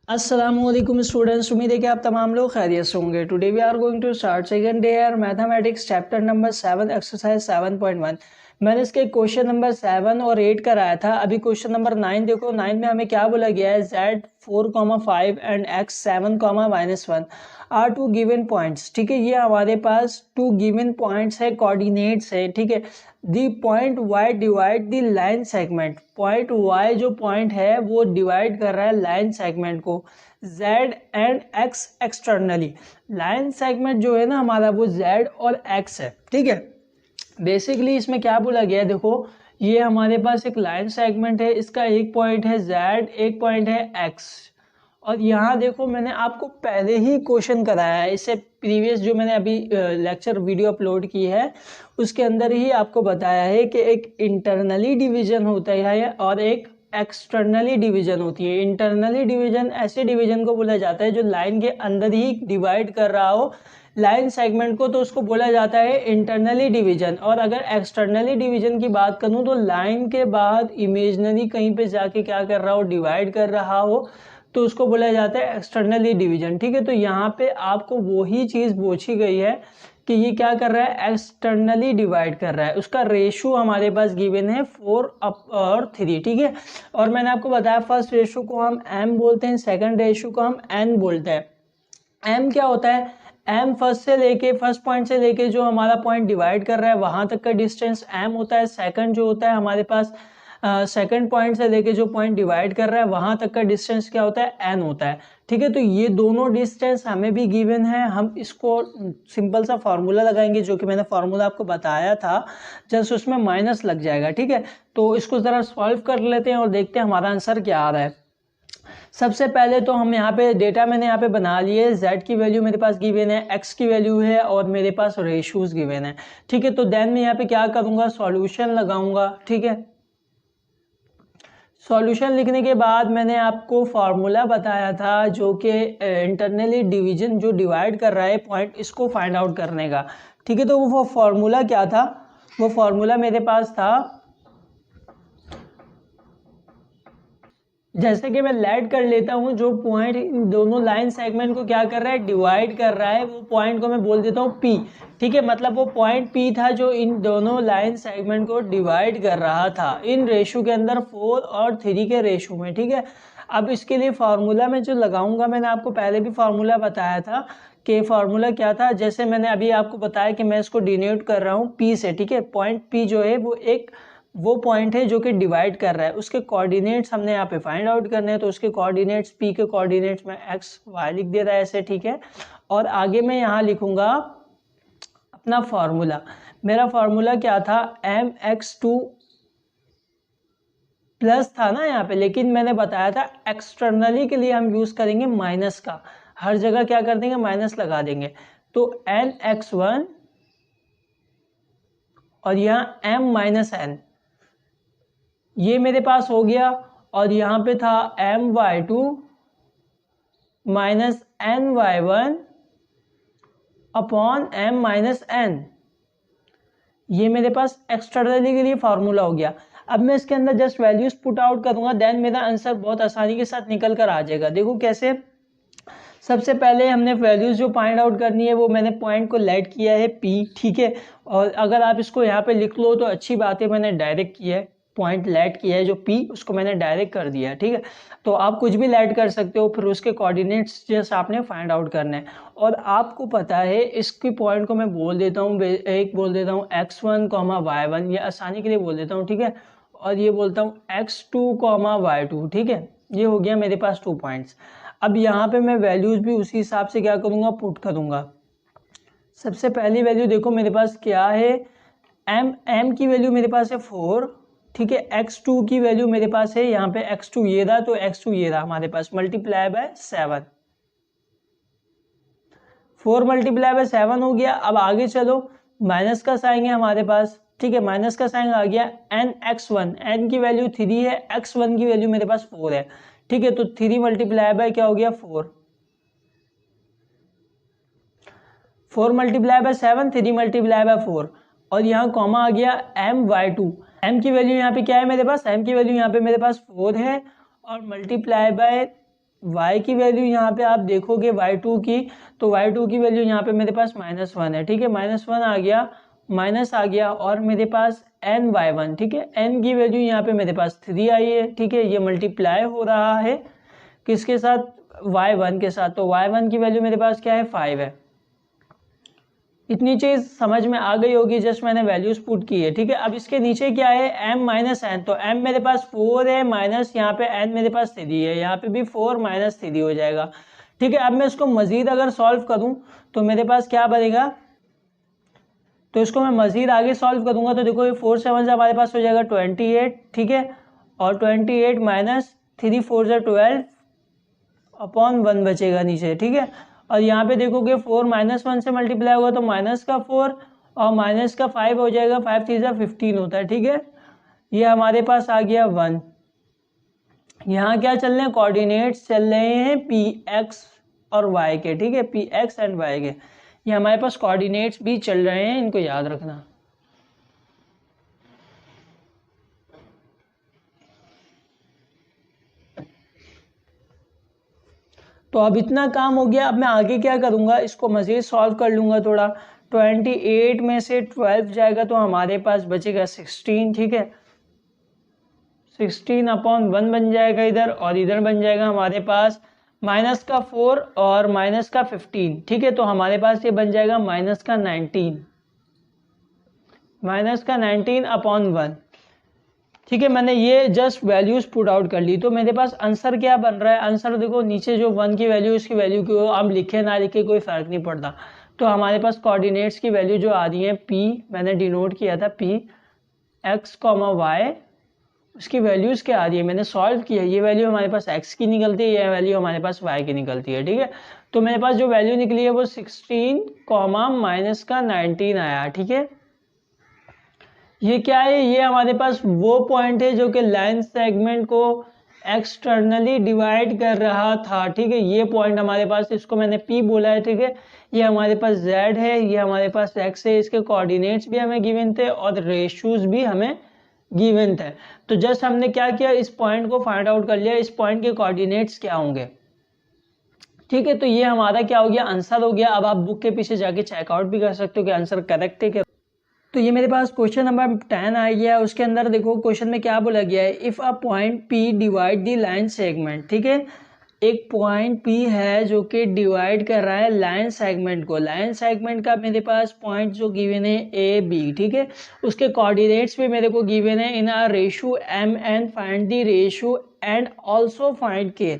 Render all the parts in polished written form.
अस्सलामुअलैकुम स्टूडेंट्स, उम्मीद है कि आप तमाम लोग खैरियत से होंगे। Today we are going to start second day यार मैथमेटिक्स चैप्टर नंबर 7 एक्सरसाइज 7.1। मैंने इसके क्वेश्चन नंबर 7 और 8 कराया था। अभी क्वेश्चन नंबर 9 देखो। 9 में हमें क्या बोला गया है, z 4,5 and x 7,-1 are two given points. ठीक है, ये हमारे पास टू गिवन पॉइंट्स है, कोऑर्डिनेट्स है। ठीक है, the point y divide the line segment. Point y जो पॉइंट है वो डिवाइड कर रहा है लाइन सेगमेंट को z and x externally. Line segment जो है ना हमारा वो z और x है। ठीक है, बेसिकली इसमें क्या बोला गया है, देखो ये हमारे पास एक लाइन सेगमेंट है, इसका एक पॉइंट है z, एक पॉइंट है x। और यहाँ देखो मैंने आपको पहले ही क्वेश्चन कराया है, इससे प्रीवियस जो मैंने अभी लेक्चर वीडियो अपलोड की है उसके अंदर ही आपको बताया है कि एक इंटरनली डिवीजन होता है और एक एक्सटर्नली डिवीजन होती है। इंटरनली डिवीजन ऐसे डिवीजन को बोला जाता है जो लाइन के अंदर ही डिवाइड कर रहा हो लाइन सेगमेंट को, तो उसको बोला जाता है इंटरनली डिवीजन। और अगर एक्सटर्नली डिवीजन की बात करूं तो लाइन के बाद इमेजनरी कहीं पे जाके क्या कर रहा हो, डिवाइड कर रहा हो, तो उसको बोला जाता है एक्सटर्नली डिवीजन। ठीक है, तो यहाँ पे आपको वही चीज़ पूछी गई है कि ये क्या कर रहा है, एक्सटर्नली डिवाइड कर रहा है। उसका रेशो हमारे पास गिवन है 4 और 3। ठीक है, और मैंने आपको बताया फर्स्ट रेशो को हम m बोलते हैं, सेकंड रेशो को हम n बोलते हैं। m क्या होता है, m फर्स्ट पॉइंट से लेके जो हमारा पॉइंट डिवाइड कर रहा है वहां तक का डिस्टेंस m होता है। सेकंड जो होता है हमारे पास सेकंड पॉइंट से लेके जो पॉइंट डिवाइड कर रहा है वहां तक का डिस्टेंस क्या होता है, n होता है। ठीक है, तो ये दोनों डिस्टेंस हमें भी गिवन है। हम इसको सिंपल सा फॉर्मूला लगाएंगे जो कि मैंने फॉर्मूला आपको बताया था, जस्ट उसमें माइनस लग जाएगा। ठीक है, तो इसको ज़रा सॉल्व कर लेते हैं और देखते हैं हमारा आंसर क्या आ रहा है। सबसे पहले तो हम यहाँ पे डेटा मैंने यहाँ पे बना लिए, z की वैल्यू मेरे पास गिवन है, x की वैल्यू है और मेरे पास रेशोज गिवन है। ठीक है, तो देन मैं यहाँ पे क्या करूँगा, सॉल्यूशन लगाऊंगा। ठीक है, सॉल्यूशन लिखने के बाद मैंने आपको फार्मूला बताया था जो कि इंटरनली डिवीजन जो डिवाइड कर रहा है पॉइंट, इसको फाइंड आउट करने का। ठीक है, तो वो फार्मूला क्या था, वो फार्मूला मेरे पास था, जैसे कि मैं लेट कर लेता हूं, जो पॉइंट इन दोनों लाइन सेगमेंट को क्या कर रहा है, डिवाइड कर रहा है, वो पॉइंट को मैं बोल देता हूं P। ठीक है, मतलब वो पॉइंट P था जो इन दोनों लाइन सेगमेंट को डिवाइड कर रहा था इन रेशो के अंदर, 4 और 3 के रेशो में। ठीक है, अब इसके लिए फार्मूला में जो लगाऊंगा, मैंने आपको पहले भी फार्मूला बताया था कि फार्मूला क्या था। जैसे मैंने अभी आपको बताया कि मैं इसको डिनोट कर रहा हूँ P से। ठीक है, पॉइंट P जो है वो पॉइंट है जो कि डिवाइड कर रहा है, उसके कोऑर्डिनेट्स हमने यहाँ पे फाइंड आउट करने हैं। तो उसके कोऑर्डिनेट्स P के कोऑर्डिनेट्स में x y लिख दे रहा है ऐसे। ठीक है, और आगे मैं यहाँ लिखूंगा अपना फार्मूला। मेरा फार्मूला क्या था, mx2 प्लस था ना यहाँ पे, लेकिन मैंने बताया था एक्सटर्नली के लिए हम यूज करेंगे माइनस का, हर जगह क्या कर देंगे, माइनस लगा देंगे। तो nx1 और यहाँ m माइनस n, ये मेरे पास हो गया। और यहाँ पे था my2 minus ny1 upon m minus n, ये मेरे पास एक्सटर्नली के लिए फार्मूला हो गया। अब मैं इसके अंदर जस्ट वैल्यूज पुट आउट करूंगा, देन मेरा आंसर बहुत आसानी के साथ निकल कर आ जाएगा। देखो कैसे, सबसे पहले हमने वैल्यूज जो फाइंड आउट करनी है वो मैंने पॉइंट को लेट किया है P। ठीक है, और अगर आप इसको यहाँ पे लिख लो तो अच्छी बात है, मैंने डायरेक्ट किया है, पॉइंट लेट किया है जो P, उसको मैंने डायरेक्ट कर दिया है। ठीक है, तो आप कुछ भी लेट कर सकते हो, फिर उसके कोऑर्डिनेट्स जैसे आपने फाइंड आउट करना है। और आपको पता है इसकी पॉइंट को मैं बोल देता हूँ, एक बोल देता हूँ x1, y1, ये आसानी के लिए बोल देता हूँ। ठीक है, और ये बोलता हूँ x2, y2। ठीक है, ये हो गया मेरे पास 2 पॉइंट्स। अब यहाँ पे मैं वैल्यूज भी उसी हिसाब से क्या करूँगा, पुट करूँगा। सबसे पहली वैल्यू देखो मेरे पास क्या है, m की वैल्यू मेरे पास है 4। ठीक है, x2 की वैल्यू मेरे पास है यहाँ पे x2 ये रहा, तो x2 ये रहा हमारे पास, मल्टीप्लाई बाय 7, 4 मल्टीप्लाई बाय 7 हो गया। अब आगे चलो, माइनस का साइन है हमारे पास। ठीक है, माइनस का साइन आ गया, nx1, n की वैल्यू 3 है, x1 की वैल्यू मेरे पास 4 है। ठीक है, तो 3 मल्टीप्लाई बाय क्या हो गया, 4, 4 मल्टीप्लाई बाय 7, 3 मल्टीप्लाई बाय 4, और यहाँ कॉमा आ गया my2। m की वैल्यू यहाँ पे क्या है मेरे पास, m की वैल्यू यहाँ पे मेरे पास 4 है, और मल्टीप्लाई बाय y की वैल्यू यहाँ पे आप देखोगे y2 की, तो y2 की वैल्यू यहाँ पे मेरे पास -1 है, ठीक है, -1 आ गया, माइनस आ गया, और मेरे पास ny1, ठीक है, n की वैल्यू यहाँ पे मेरे पास 3 आई है, ठीक है, ये मल्टीप्लाई हो रहा है किसके साथ, y1 के साथ, तो y1 की वैल्यू मेरे पास क्या है, 5 है। इतनी चीज समझ में आ गई होगी, जस्ट मैंने वैल्यूज पुट की है, ठीक है। अब इसके नीचे क्या है, m माइनस एन, तो m मेरे पास 4 है, माइनस यहाँ पे n मेरे पास 3 है, यहाँ पे भी 4 माइनस 3 हो जाएगा, ठीक है। अब मैं इसको मजीद अगर सॉल्व करूँ तो मेरे पास क्या बनेगा, तो इसको मैं मजीद आगे सॉल्व करूंगा तो देखो ये 4 7 से हमारे पास हो जाएगा 28, ठीक है, और 28 माइनस 3 4 से 12 अपॉन 1 बचेगा नीचे, ठीक है। और यहाँ पे देखोगे 4 -1 से मल्टीप्लाई होगा तो माइनस का 4 और माइनस का 5 हो जाएगा, 5 3 15 होता है, ठीक है। ये हमारे पास आ गया 1। यहाँ क्या चल रहे हैं, कोऑर्डिनेट्स चल रहे हैं पी एक्स और वाई के, ठीक है, पी एक्स एंड वाई के, ये हमारे पास कोऑर्डिनेट्स भी चल रहे हैं, इनको याद रखना। तो अब इतना काम हो गया, अब मैं आगे क्या करूंगा, इसको मजीद सॉल्व कर लूंगा थोड़ा। 28 में से 12 जाएगा तो हमारे पास बचेगा 16, ठीक है, 16 अपॉन 1 बन जाएगा इधर, और इधर बन जाएगा हमारे पास माइनस का 4 और माइनस का 15, ठीक है, तो हमारे पास ये बन जाएगा माइनस का 19 अपॉन 1, ठीक है। मैंने ये जस्ट वैल्यूज पुट आउट कर ली, तो मेरे पास आंसर क्या बन रहा है, आंसर देखो नीचे जो 1 की वैल्यू, इसकी वैल्यू को आप लिखे ना लिखे कोई फर्क नहीं पड़ता, तो हमारे पास कोऑर्डिनेट्स की वैल्यू जो आ रही है p, मैंने डिनोट किया था p x, y, उसकी वैल्यूज क्या आ रही है, मैंने सॉल्व किया, ये वैल्यू हमारे पास x की निकलती है, ये वैल्यू हमारे पास y की निकलती है, ठीक है। तो मेरे पास जो वैल्यू निकली है वो 16 माइनस का 19 आया, ठीक है। ये क्या है, ये हमारे पास वो पॉइंट है जो कि लाइन सेगमेंट को एक्सटर्नली डिवाइड कर रहा था, ठीक है, ये पॉइंट हमारे पास, इसको मैंने P बोला है, ठीक है। ये हमारे पास Z है, ये हमारे पास X है, इसके कोऑर्डिनेट्स भी हमें गिवन थे और रेशियोज भी हमें गिवन थे। तो जस्ट हमने क्या किया, इस पॉइंट को फाइंड आउट कर लिया, इस पॉइंट के कोऑर्डिनेट्स क्या होंगे, ठीक है। तो ये हमारा क्या हो गया, आंसर हो गया। अब आप बुक के पीछे जाके चेकआउट भी कर सकते हो कि आंसर करेक्ट है क्या। तो ये मेरे पास क्वेश्चन नंबर 10 आ गया, उसके अंदर देखो क्वेश्चन में क्या बोला गया है, if a point P divide the line segment, ठीक है, एक पॉइंट P है जो कि डिवाइड कर रहा है लाइन सेगमेंट को, लाइन सेगमेंट का मेरे पास पॉइंट जो गिवन है AB, ठीक है, उसके कोऑर्डिनेट्स भी मेरे को गिवन है in a ratio MN, find the ratio and also find K।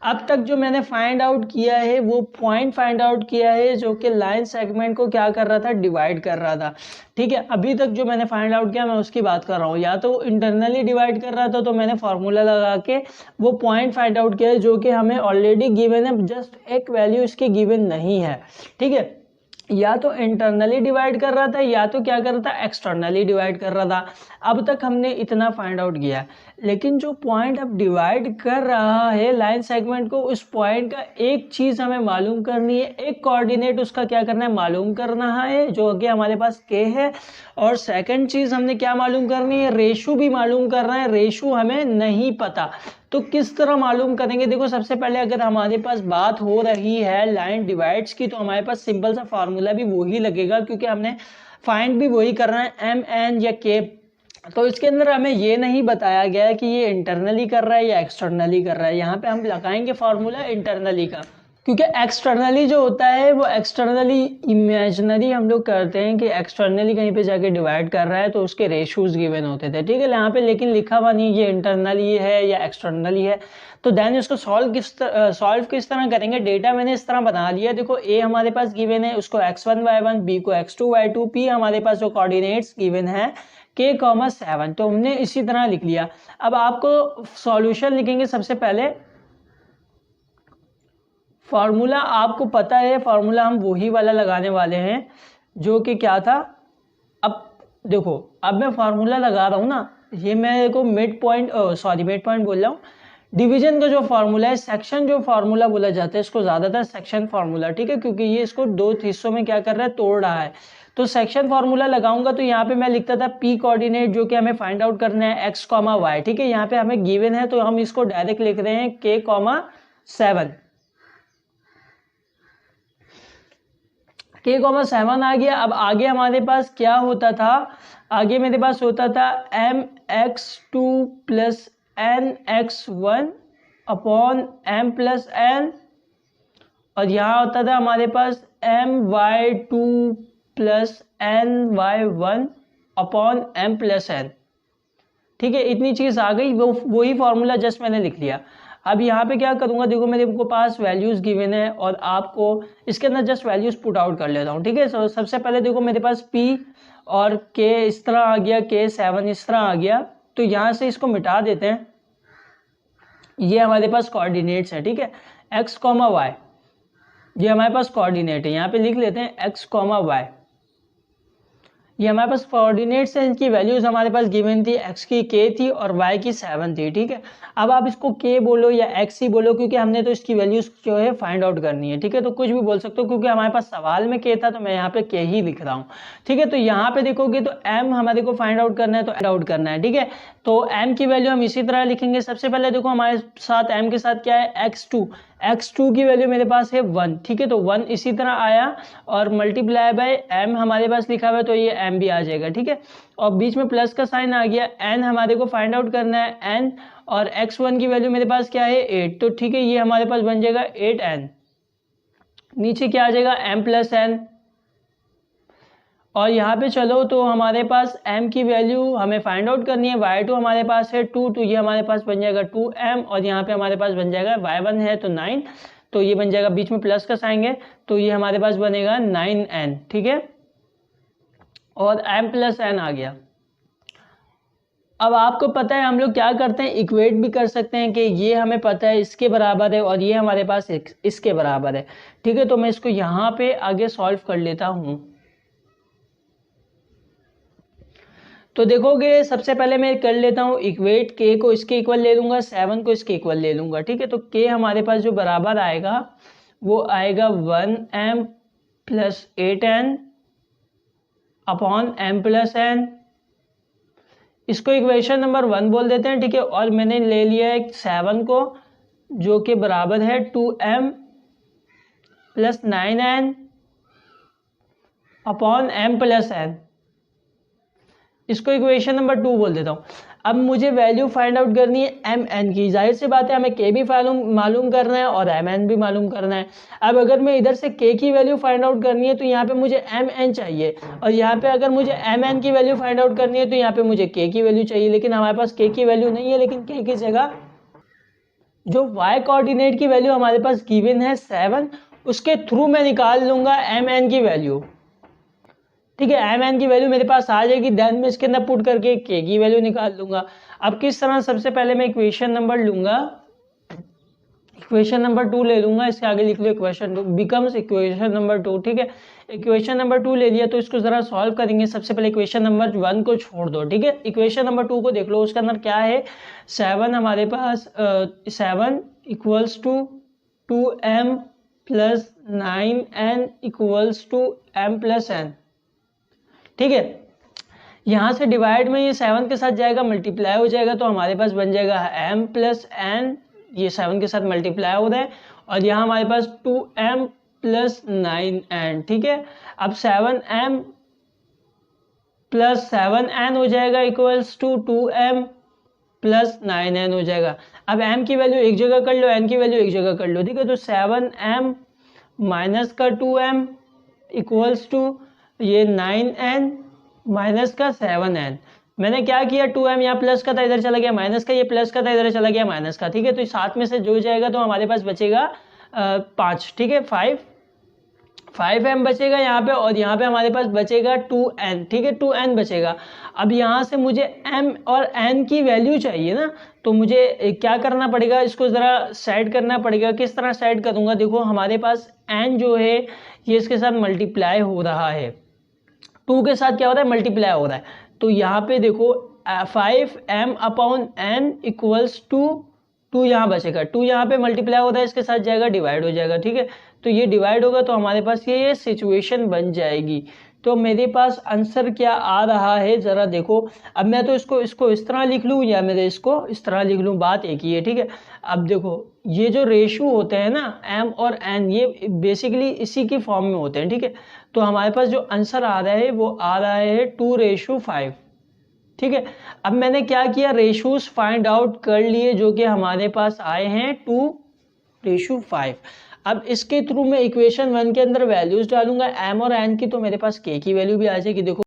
अब तक जो मैंने फाइंड आउट किया है वो पॉइंट फाइंड आउट किया है जो कि लाइन सेगमेंट को क्या कर रहा था, डिवाइड कर रहा था, ठीक है। अभी तक जो मैंने फाइंड आउट किया मैं उसकी बात कर रहा हूँ, या तो इंटरनली डिवाइड कर रहा था तो मैंने फार्मूला लगा के वो पॉइंट फाइंड आउट किया है जो कि हमें ऑलरेडी गिवन है, जस्ट एक वैल्यू इसकी गिवन नहीं है, ठीक है। या तो इंटरनली डिवाइड कर रहा था या तो क्या कर रहा था, एक्सटर्नली डिवाइड कर रहा था। अब तक हमने इतना फाइंड आउट किया, लेकिन जो पॉइंट अब डिवाइड कर रहा है लाइन सेगमेंट को, उस पॉइंट का एक चीज हमें मालूम करनी है, एक कोऑर्डिनेट उसका क्या करना है, मालूम करना है, जो कि हमारे पास k है। और सेकंड चीज हमने क्या मालूम करनी है, रेशो भी मालूम करना है, रेशो हमें नहीं पता। तो किस तरह मालूम करेंगे, देखो सबसे पहले अगर हमारे पास बात हो रही है लाइन डिवाइड्स की, तो हमारे पास सिंपल सा फार्मूला भी वही लगेगा, क्योंकि हमने फाइंड भी वही करना है, MN या K। तो इसके अंदर हमें ये नहीं बताया गया है कि ये इंटरनली कर रहा है या एक्सटर्नली कर रहा है, यहाँ पे हम लगाएंगे फार्मूला इंटरनली का, क्योंकि एक्सटर्नली जो होता है वो एक्सटर्नली इमेजिनरी हम लोग करते हैं कि एक्सटर्नली कहीं पे जाके डिवाइड कर रहा है तो उसके रेशियोज गिवन होते थे, ठीक है, यहाँ पे लेकिन लिखा हुआ नहीं ये इंटरनली है या एक्सटर्नली है। तो देन इसको सॉल्व किस तरह करेंगे, डेटा मैंने इस तरह बना लिया, देखो ए हमारे पास गिवन है, उसको x1 y1, b को x2 y2, p हमारे पास जो कोऑर्डिनेट्स गिवन है k, 7, तो हमने इसी तरह लिख लिया। अब आपको सॉल्यूशन लिखेंगे, सबसे पहले फार्मूला आपको पता है, फार्मूला हम वही वाला लगाने वाले हैं जो कि क्या था। अब देखो अब मैं फार्मूला लगा रहा हूँ ना, ये मेरे को मिड पॉइंट बोल रहा हूँ, डिवीजन का जो फार्मूला है, सेक्शन जो फार्मूला बोला जाता है इसको ज्यादातर सेक्शन फार्मूला, ठीक है, क्योंकि ये इसको दो हिस्सों में क्या कर रहा है, तोड़ रहा है। तो सेक्शन फार्मूला लगाऊंगा तो यहाँ पे मैं लिखता था p कोऑर्डिनेट जो कि हमें फाइंड आउट करना है x, y, ठीक है, यहाँ पे हमें गिवन है तो हम इसको डायरेक्ट लिख रहे हैं k, 7, k,7 आ गया। अब आगे हमारे पास क्या होता था, आगे मेरे पास होता था mx2 plus nx1 upon m plus n, और यहाँ होता था हमारे पास my2 plus ny1 upon m plus n। ठीक है, इतनी चीज़ आ गई, वही फॉर्मूला जस्ट मैंने लिख लिया। अब यहाँ पे क्या करूँगा, देखो मेरे को पास वैल्यूज़ गिवन है और आपको इसके अंदर जस्ट वैल्यूज़ पुट आउट कर लेता हूँ। ठीक है, सबसे पहले देखो मेरे पास p और k इस तरह आ गया, k7 इस तरह आ गया, तो यहाँ से इसको मिटा देते हैं। ये हमारे पास कोऑर्डिनेट्स है। ठीक है, x कॉमा वाई, ये हमारे पास कोऑर्डिनेट है, यहाँ पे लिख लेते हैं x कॉमा वाई। ये हमारे पास कोऑर्डिनेट्स हैं, इनकी वैल्यूज हमारे पास गिवन थी, x की k थी और y की 7 थी। ठीक है, अब आप इसको k बोलो या x ही बोलो, क्योंकि हमने तो इसकी वैल्यूज जो है फाइंड आउट करनी है। ठीक है, तो कुछ भी बोल सकते हो, क्योंकि हमारे पास सवाल में k था तो मैं यहाँ पे k ही लिख रहा हूँ। ठीक है, तो यहाँ पे देखोगे तो m हमारे को फाइंड आउट करना है, तो आउट करना है। ठीक है, तो m की वैल्यू हम इसी तरह लिखेंगे। सबसे पहले देखो हमारे साथ m के साथ क्या है, x2 की वैल्यू मेरे पास है 1। ठीक है, तो 1 इसी तरह आया और मल्टीप्लाई बाय m हमारे पास लिखा हुआ है, तो ये m भी आ जाएगा। ठीक है, और बीच में प्लस का साइन आ गया, n हमारे को फाइंड आउट करना है n, और x1 की वैल्यू मेरे पास क्या है 8, तो ठीक है ये हमारे पास बन जाएगा 8n। नीचे क्या आ जाएगा m प्लस n, और यहाँ पे चलो तो हमारे पास m की वैल्यू हमें फाइंड आउट करनी है, y2 हमारे पास है 2, तो ये हमारे पास बन जाएगा 2m, और यहाँ पे हमारे पास बन जाएगा y1 है तो 9, तो ये बन जाएगा, बीच में प्लस का साइन है, तो ये हमारे पास बनेगा 9n। ठीक है, और m प्लस n आ गया। अब आपको पता है हम लोग क्या करते हैं, इक्वेट भी कर सकते हैं कि ये हमें पता है इसके बराबर है और ये हमारे पास इसके बराबर है। ठीक है, तो मैं इसको यहाँ पे आगे सॉल्व कर लेता हूँ। तो देखोगे सबसे पहले मैं कर लेता हूँ इक्वेट, k को इसके इक्वल ले लूँगा, 7 को इसके इक्वल ले लूँगा। ठीक है, तो k हमारे पास जो बराबर आएगा वो आएगा 1m plus 8n upon m plus n। इसको इक्वेशन नंबर 1 बोल देते हैं। ठीक है, और मैंने ले लिया है 7 को जो कि बराबर है 2m plus 9n upon m plus n। इसको इक्वेशन नंबर 2 बोल देता हूँ। अब मुझे वैल्यू फाइंड आउट करनी है एम एन की। जाहिर सी बात है हमें के भी मालूम करना है और एम एन भी मालूम करना है। अब अगर मैं इधर से के की वैल्यू फाइंड आउट करनी है तो यहाँ पे मुझे एम एन चाहिए, और यहाँ पे अगर मुझे एम एन की वैल्यू फाइंड आउट करनी है तो यहाँ पे मुझे के की वैल्यू चाहिए, लेकिन हमारे पास के की वैल्यू नहीं है। लेकिन के की जगह जो वाई कोऑर्डिनेट की वैल्यू हमारे पास गिवन है 7, उसके थ्रू मैं निकाल लूंगा एम एन की वैल्यू। ठीक है, एम एन की वैल्यू मेरे पास आ जाएगी, देन मैं इसके अंदर पुट करके के की वैल्यू निकाल लूंगा। अब किस तरह, सबसे पहले मैं इक्वेशन नंबर लूंगा, इक्वेशन नंबर 2 ले लूंगा, इसके आगे लिख लो इक्वेशन 2 बिकम्स इक्वेशन नंबर 2। ठीक है, इक्वेशन नंबर 2 ले लिया तो इसको जरा सॉल्व करेंगे। सबसे पहले इक्वेशन नंबर 1 को छोड़ दो। ठीक है, इक्वेशन नंबर 2 को देख लो, उसके अंदर क्या है, 7 हमारे पास 7 equals to 2m plus 9n equals to m plus n। ठीक है, यहाँ से डिवाइड में ये 7 के साथ जाएगा, मल्टीप्लाई हो जाएगा, तो हमारे पास बन जाएगा m प्लस n, ये 7 के साथ मल्टीप्लाई हो रहा है, और यहाँ हमारे पास 2m प्लस 9n। ठीक है, अब 7m प्लस 7n हो जाएगा equals to 2m plus 9n हो जाएगा। अब m की वैल्यू एक जगह कर लो, n की वैल्यू एक जगह कर लो। ठीक है, तो 7m माइनस का 2m इक्वल्स टू ये 9n माइनस का 7n। मैंने क्या किया, 2m यहाँ प्लस का था इधर चला गया माइनस का, ये प्लस का था इधर चला गया माइनस का। ठीक है, तो साथ में से जुड़ जाएगा तो हमारे पास बचेगा 5। ठीक है, 5m बचेगा यहाँ पे, और यहाँ पे हमारे पास बचेगा 2n। ठीक है, 2n बचेगा। अब यहाँ से मुझे m और n की वैल्यू चाहिए ना, तो मुझे क्या करना पड़ेगा, इसको ज़रा सेट करना पड़ेगा। किस तरह सेट करूँगा, देखो हमारे पास n जो है ये इसके साथ मल्टीप्लाई हो रहा है, 2 के साथ क्या हो रहा है, मल्टीप्लाई हो रहा है। तो यहाँ पे देखो 5m upon n equals to 2 यहाँ बचेगा, 2 यहाँ पे मल्टीप्लाई हो रहा है, इसके साथ जाएगा डिवाइड हो जाएगा। ठीक है, तो ये डिवाइड होगा तो हमारे पास ये सिचुएशन बन जाएगी। तो मेरे पास आंसर क्या आ रहा है ज़रा देखो। अब मैं तो इसको इस तरह लिख लूँ या मैं इसको इस तरह लिख लूँ, बात एक ही है। ठीक है, अब देखो ये जो रेशो होते हैं ना m और n, ये बेसिकली इसी की फॉर्म में होते हैं, ठीक है। तो हमारे पास जो आंसर आ रहा है वो आ रहा है 2:5, ठीक है। अब मैंने क्या किया, रेशोज फाइंड आउट कर लिए जो कि हमारे पास आए हैं 2:5। अब इसके थ्रू मैं इक्वेशन 1 के अंदर वैल्यूज डालूंगा m और n की, तो मेरे पास k की वैल्यू भी आ जाएगी। देखो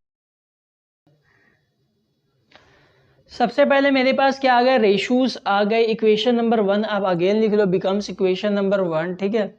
सबसे पहले मेरे पास क्या आ गया, रेशोज आ गए। इक्वेशन नंबर 1 आप अगेन लिख लो, बिकम्स इक्वेशन नंबर 1, ठीक है।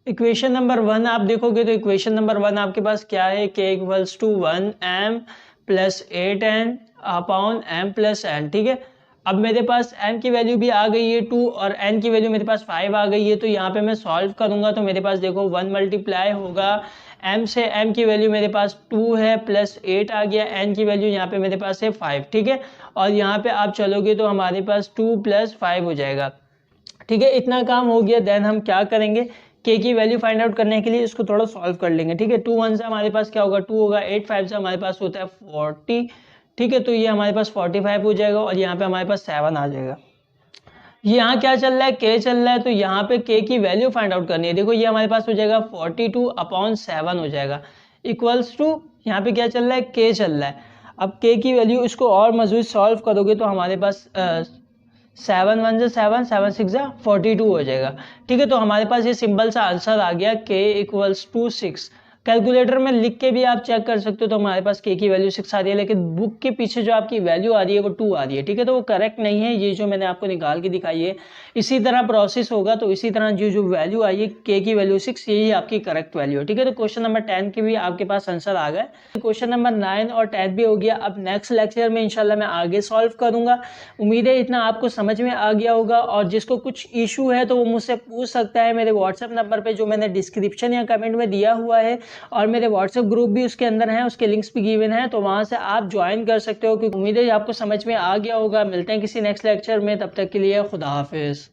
इक्वेशन नंबर 1 आप देखोगे तो इक्वेशन नंबर 1 आपके पास क्या है, k equals to 1m plus 8n upon m plus n, ठीक है। अब मेरे पास m की वैल्यू भी आ गई है 2 और n की वैल्यू मेरे पास 5 आ गई है। तो यहाँ पे मैं सॉल्व करूंगा तो मेरे पास देखो 1 मल्टीप्लाई होगा m से, m की वैल्यू मेरे पास 2 है प्लस 8 आ गया, n की वैल्यू यहाँ पे मेरे पास है 5, ठीक है। और यहाँ पे आप चलोगे तो हमारे पास 2 + 5 हो जाएगा, ठीक है। इतना काम हो गया। देन हम क्या करेंगे, k की वैल्यू फाइंड आउट करने के लिए इसको थोड़ा सॉल्व कर लेंगे, ठीक है। 2 1 से हमारे पास क्या होगा 2 होगा, 8 5 से हमारे पास होता है 40, ठीक है। तो ये हमारे पास 45 हो जाएगा और यहाँ पे हमारे पास 7 आ जाएगा। यहाँ क्या चल रहा है, k चल रहा है, तो यहाँ पे k की वैल्यू फाइंड आउट करनी है। देखो ये हमारे पास हो जाएगा 42/7 हो जाएगा, इक्वल्स टू यहाँ पे क्या चल रहा है, k चल रहा है। अब k की वैल्यू इसको और मजबूत सॉल्व करोगे तो हमारे पास 7 1 से 7 7 6 जा 42 हो जाएगा, ठीक है। तो हमारे पास ये सिंपल सा आंसर आ गया k इक्वल्स टू 6। कैलकुलेटर में लिख के भी आप चेक कर सकते हो, तो हमारे पास k की वैल्यू 6 आ रही है, लेकिन बुक के पीछे जो आपकी वैल्यू आ रही है वो 2 आ रही है, ठीक है। तो वो करेक्ट नहीं है, ये जो मैंने आपको निकाल के दिखाई है इसी तरह प्रोसेस होगा। तो इसी तरह जो वैल्यू आई है k की वैल्यू 6, यही आपकी करेक्ट वैल्यू है, ठीक है। तो क्वेश्चन नंबर 10 के भी आपके पास आंसर आ गए। क्वेश्चन नंबर 9 और 10 भी हो गया। अब नेक्स्ट लेक्चर में इंशाल्लाह मैं आगे सॉल्व करूंगा। उम्मीद है इतना आपको समझ में आ गया होगा, और जिसको कुछ इशू है तो वो मुझसे पूछ सकता है मेरे व्हाट्सएप नंबर पे जो मैंने डिस्क्रिप्शन या कमेंट में दिया हुआ है, और मेरे व्हाट्सएप ग्रुप भी उसके अंदर है, उसके लिंक्स भी गिवन है, तो वहां से आप ज्वाइन कर सकते हो। क्योंकि उम्मीद है आपको समझ में आ गया होगा। मिलते हैं किसी नेक्स्ट लेक्चर में, तब तक के लिए खुदा हाफिज।